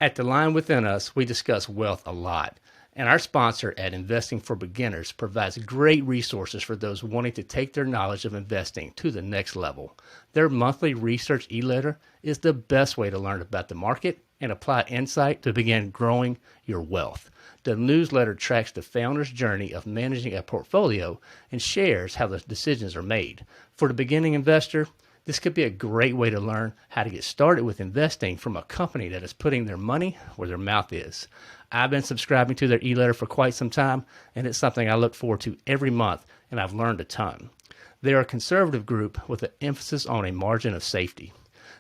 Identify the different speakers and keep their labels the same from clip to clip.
Speaker 1: At The Line Within Us, we discuss wealth a lot, and our sponsor at Investing for Beginners provides great resources for those wanting to take their knowledge of investing to the next level. Their monthly research e-letter is the best way to learn about the market and apply insight to begin growing your wealth. The newsletter tracks the founder's journey of managing a portfolio and shares how the decisions are made. For the beginning investor, this could be a great way to learn how to get started with investing from a company that is putting their money where their mouth is. I've been subscribing to their e-letter for quite some time, and it's something I look forward to every month, and I've learned a ton. They're a conservative group with an emphasis on a margin of safety.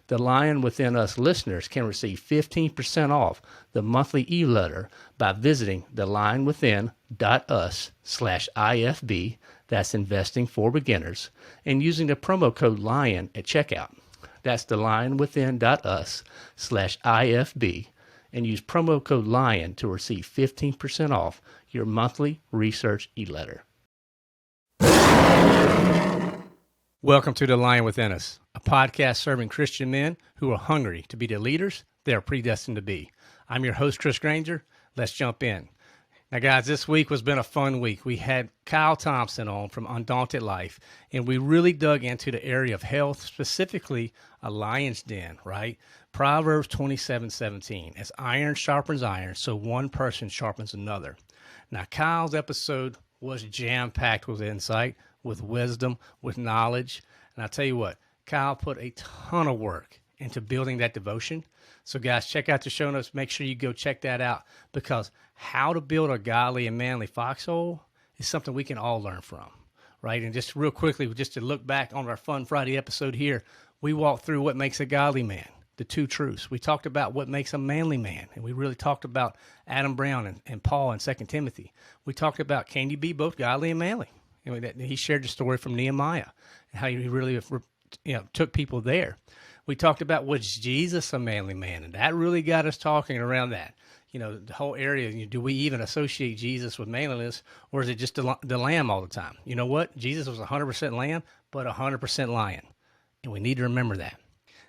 Speaker 1: The Lion Within Us listeners can receive 15% off the monthly e-letter by visiting thelionwithin.us/IFB, that's Investing for Beginners, and using the promo code LION at checkout. That's thelionwithin.us/IFB, and use promo code LION to receive 15% off your monthly research e-letter. Welcome to The Lion Within Us, a podcast serving Christian men who are hungry to be the leaders they are predestined to be. I'm your host, Chris Granger. Let's jump in. Now, guys, this week has been a fun week. We had Kyle Thompson on from Untitled Life, and we really dug into the area of health, specifically a lion's den, right? Proverbs 27:17, as iron sharpens iron, so one person sharpens another. Now, Kyle's episode was jam-packed with insight, with wisdom, with knowledge. And I tell you what, Kyle put a ton of work into building that devotion. So guys, check out the show notes. Make sure you go check that out, because how to build a godly and manly foxhole is something we can all learn from, right? And just real quickly, just to look back on our Fun Friday episode here, we walked through what makes a godly man, the two truths. We talked about what makes a manly man, and we really talked about Adam Brown and Paul in 2 Timothy. We talked about, can you be both godly and manly? He shared the story from Nehemiah and how he really took people there. We talked about, was Jesus a manly man? And that really got us talking around that. The whole area, do we even associate Jesus with manliness, or is it just the lamb all the time? You know what? Jesus was 100% lamb, but 100% lion. And we need to remember that.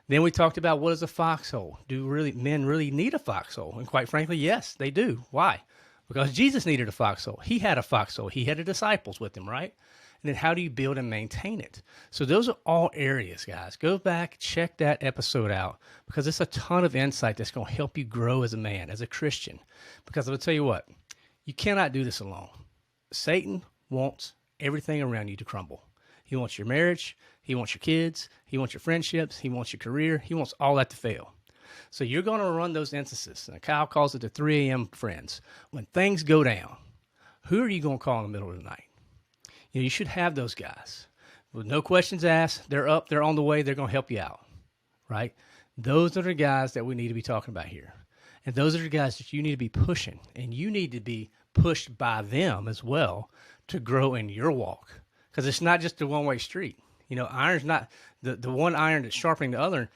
Speaker 1: Then we talked about, what is a foxhole? Do men really need a foxhole? And quite frankly, yes, they do. Why? Because Jesus needed a foxhole. He had a foxhole. He had the disciples with him, right? And then how do you build and maintain it? So those are all areas, guys. Go back, check that episode out, because it's a ton of insight that's going to help you grow as a man, as a Christian. Because I'll tell you what, you cannot do this alone. Satan wants everything around you to crumble. He wants your marriage. He wants your kids. He wants your friendships. He wants your career. He wants all that to fail. So you're going to run those instances. And Kyle calls it the 3 a.m. friends. When things go down, who are you going to call in the middle of the night? You should have those guys. With no questions asked, they're up, they're on the way, they're going to help you out, right? Those are the guys that we need to be talking about here. And those are the guys that you need to be pushing. And you need to be pushed by them as well to grow in your walk. Because it's not just a one-way street. Iron's not the one iron that's sharpening the other.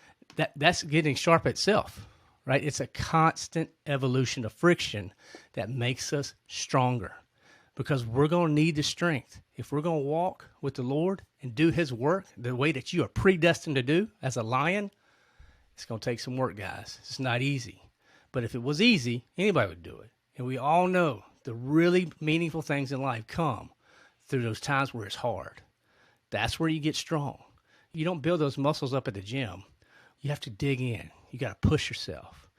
Speaker 1: That's getting sharp itself, right? It's a constant evolution of friction that makes us stronger, because we're going to need the strength. If we're going to walk with the Lord and do his work the way that you are predestined to do as a lion, it's going to take some work, guys. It's not easy. But if it was easy, anybody would do it. And we all know the really meaningful things in life come through those times where it's hard. That's where you get strong. You don't build those muscles up at the gym. You have to dig in. You got to push yourself.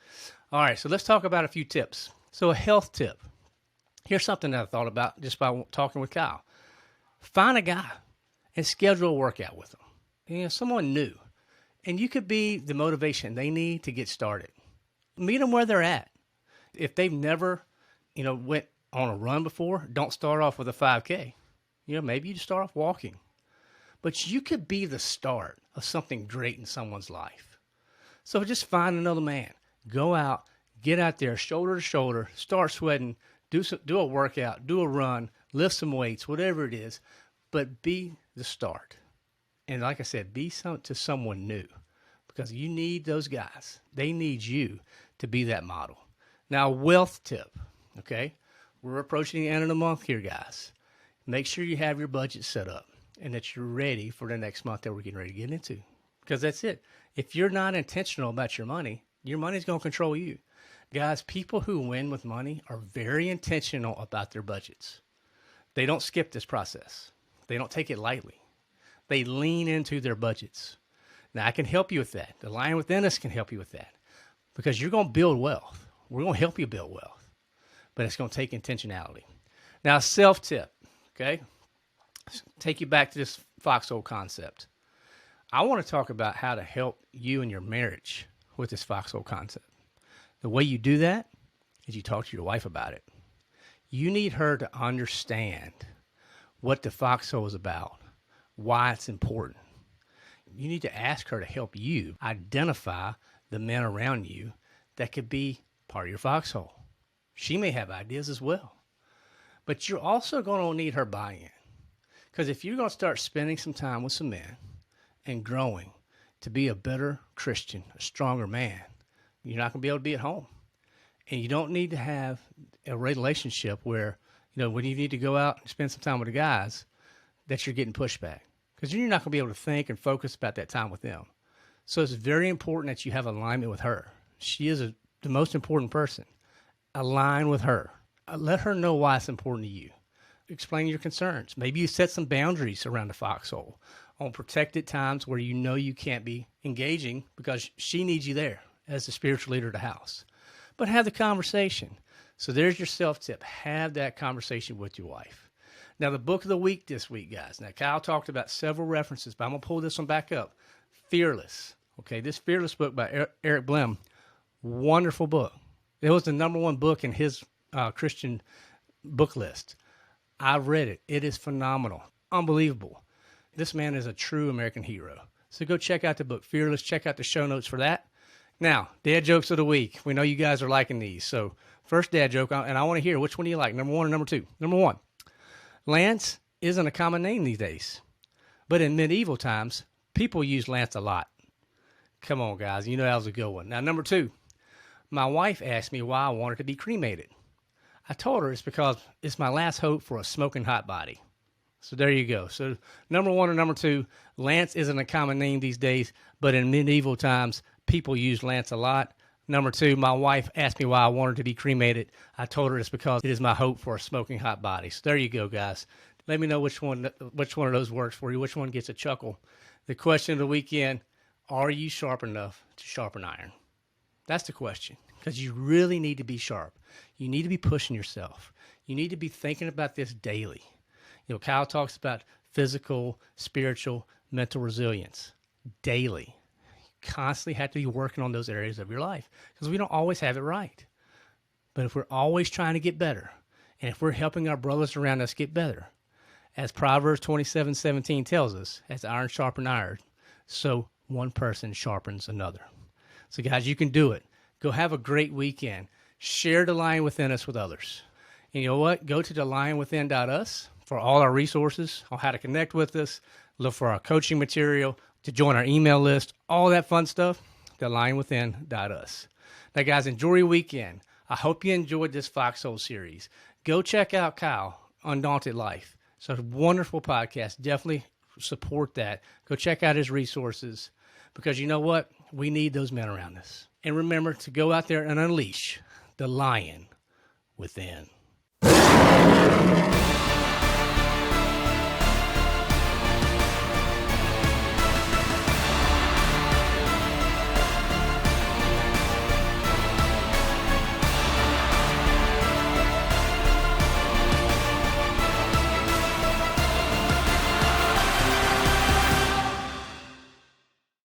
Speaker 1: All right, so let's talk about a few tips. So a health tip. Here's something that I thought about just by talking with Kyle. Find a guy and schedule a workout with them. Someone new. And you could be the motivation they need to get started. Meet them where they're at. If they've never, went on a run before, don't start off with a 5K. Maybe you just start off walking. But you could be the start of something great in someone's life. So just find another man. Go out, get out there, shoulder to shoulder, start sweating, do a workout, do a run, lift some weights, whatever it is, but be the start. And like I said, be to someone new, because you need those guys. They need you to be that model. Now, wealth tip, okay? We're approaching the end of the month here, guys. Make sure you have your budget set up and that you're ready for the next month that we're getting ready to get into, because that's it. If you're not intentional about your money's going to control you. Guys, people who win with money are very intentional about their budgets. They don't skip this process. They don't take it lightly. They lean into their budgets. Now, I can help you with that. The Lion Within Us can help you with that because you're going to build wealth. We're going to help you build wealth, but it's going to take intentionality. Now, self-tip, okay? Take you back to this foxhole concept. I want to talk about how to help you in your marriage with this foxhole concept. The way you do that is you talk to your wife about it. You need her to understand what the foxhole is about, why it's important. You need to ask her to help you identify the men around you that could be part of your foxhole. She may have ideas as well, but you're also going to need her buy-in. Because if you're going to start spending some time with some men and growing to be a better Christian, a stronger man, you're not going to be able to be at home. And you don't need to have a relationship where, when you need to go out and spend some time with the guys, that you're getting pushback. Because you're not going to be able to think and focus about that time with them. So it's very important that you have alignment with her. She is the most important person. Align with her. Let her know why it's important to you. Explain your concerns. Maybe you set some boundaries around the foxhole on protected times where you can't be engaging because she needs you there as the spiritual leader of the house. But have the conversation. So there's your self-tip. Have that conversation with your wife. Now, the book of the week this week, guys. Now, Kyle talked about several references, but I'm going to pull this one back up. Fearless. Okay, this Fearless book by Eric Blem, wonderful book. It was the number one book in his Christian book list. I've read it. It is phenomenal. Unbelievable. This man is a true American hero. So go check out the book, Fearless. Check out the show notes for that. Now, dad jokes of the week. We know you guys are liking these. So first dad joke, and I want to hear, which one do you like, number one or number two? Number one, Lance isn't a common name these days. But in medieval times, people used Lance a lot. Come on, guys. You know that was a good one. Now, number two, my wife asked me why I wanted to be cremated. I told her it's because it's my last hope for a smoking hot body. So there you go. So number one or number two, Lance isn't a common name these days, but in medieval times, people used Lance a lot. Number two, my wife asked me why I wanted to be cremated. I told her it's because it is my hope for a smoking hot body. So there you go, guys. Let me know which one of those works for you, which one gets a chuckle. The question of the weekend, are you sharp enough to sharpen iron? That's the question, because you really need to be sharp. You need to be pushing yourself. You need to be thinking about this daily. Kyle talks about physical, spiritual, mental resilience daily. You constantly have to be working on those areas of your life because we don't always have it right. But if we're always trying to get better, and if we're helping our brothers around us get better, as Proverbs 27:17 tells us, as iron sharpens iron, so one person sharpens another. So guys, you can do it. Go have a great weekend. Share the Lion Within Us with others. And you know what? Go to thelionwithin.us for all our resources on how to connect with us, look for our coaching material, to join our email list, all that fun stuff, thelionwithin.us. Now, guys, enjoy your weekend. I hope you enjoyed this Foxhole series. Go check out Kyle, Undaunted Life. It's a wonderful podcast. Definitely support that. Go check out his resources because you know what? We need those men around us. And remember to go out there and unleash the lion within.